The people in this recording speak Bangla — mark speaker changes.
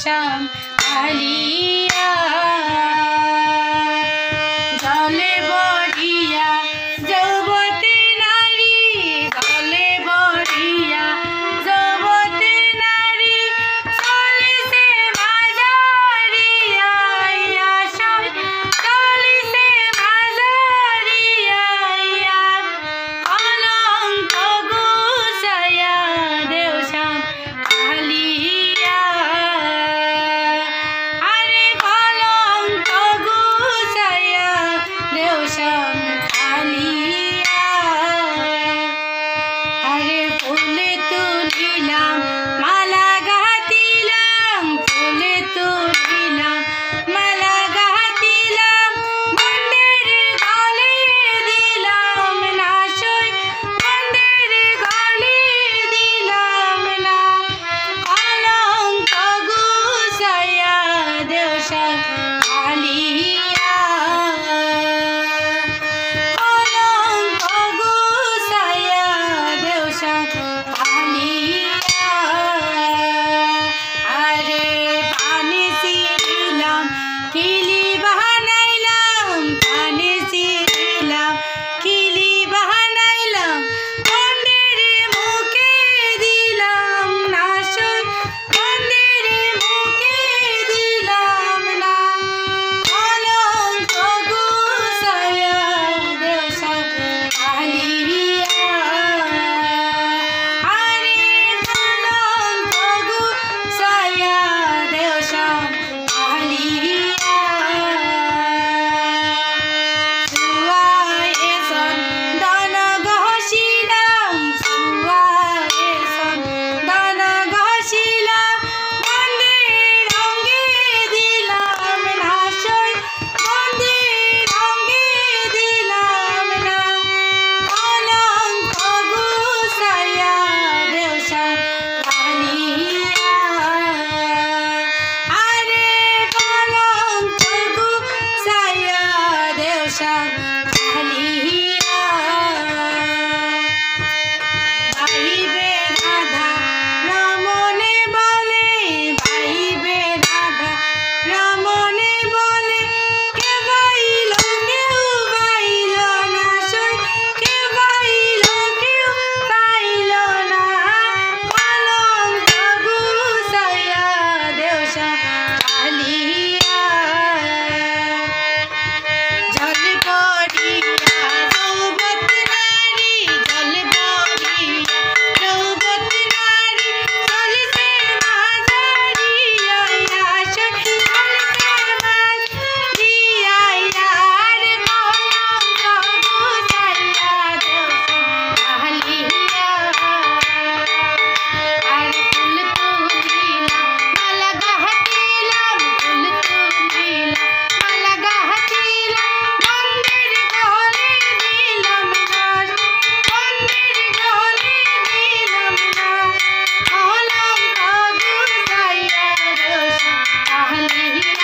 Speaker 1: শ্যাম কালিয়া জলে বড়িয়া যুবতী নারী জলে বড়িয়া যুবতী নারী চলিছে মাঝারিয়া চলিছে মাঝারিয়া কলঙ্ক গুছাইয়া দেও শ্যাম কালিয়া আরে কলঙ্ক গুছাইয়া দেও শ্যাম কালিয়া আরে ফুলে তুলিলাম মালা গাঁথিলাম ফুলে তুলিলাম মালা গাঁথিলাম বন্ধের গলে দিলাম না সই বন্ধের গলে দিলাম না কলঙ্ক গুছাইয়া দেও শ্যাম কালিয়া কলঙ্ক গুছাইয়া দেও শ্যাম কালিয়া আরে পানি ছিলাম কিলি বানাইলাম পানি ছিলাম কিলি বানাইলাম বন্ধের মুখে দিলাম না সই বন্ধের মুখে দিলাম না কলঙ্ক গুছাইয়া দেও শ্যাম কালিয়া আরে কলঙ্ক গুছাইয়া দেও শ্যাম কালিয়া সুয়ায়ে চন্দন ঘষিলাম সুয়ায়ে চন্দন ঘষিলাম বন্ধের রঙে দিলাম না সই বন্ধের রঙে দিলাম না কলঙ্ক গুছাইয়া দেও শ্যাম কালিয়া আরে কলঙ্ক গুছাইয়া দেও শ্যাম কালিয়া ভাইবে রাধা রমনে বলে ভাইবে রাধা রমনে বলে কে বাইল কেউ বাইল না সই কে বাইল কেউ বাইল না কলঙ্ক গুছাইয়া দেও শ্যাম কালিয়া জল বড়িয়া যুবতী নারী জল বড়িয়া যুবতী নারী চলিছে মাঝারিয়া চলিছে মাঝারিয়া আরে কলঙ্ক গুছাইয়া দেও শ্যাম কালিয়া আর ফুল তুলিলাম মালা গাঁথিলাম ফুল তুলিলাম মালা গাঁথিলাম বন্ধের গলে দিলাম না বন্ধের গলে দিলাম না কলঙ্ক গুছাইয়া দেও শ্যাম কালিয়া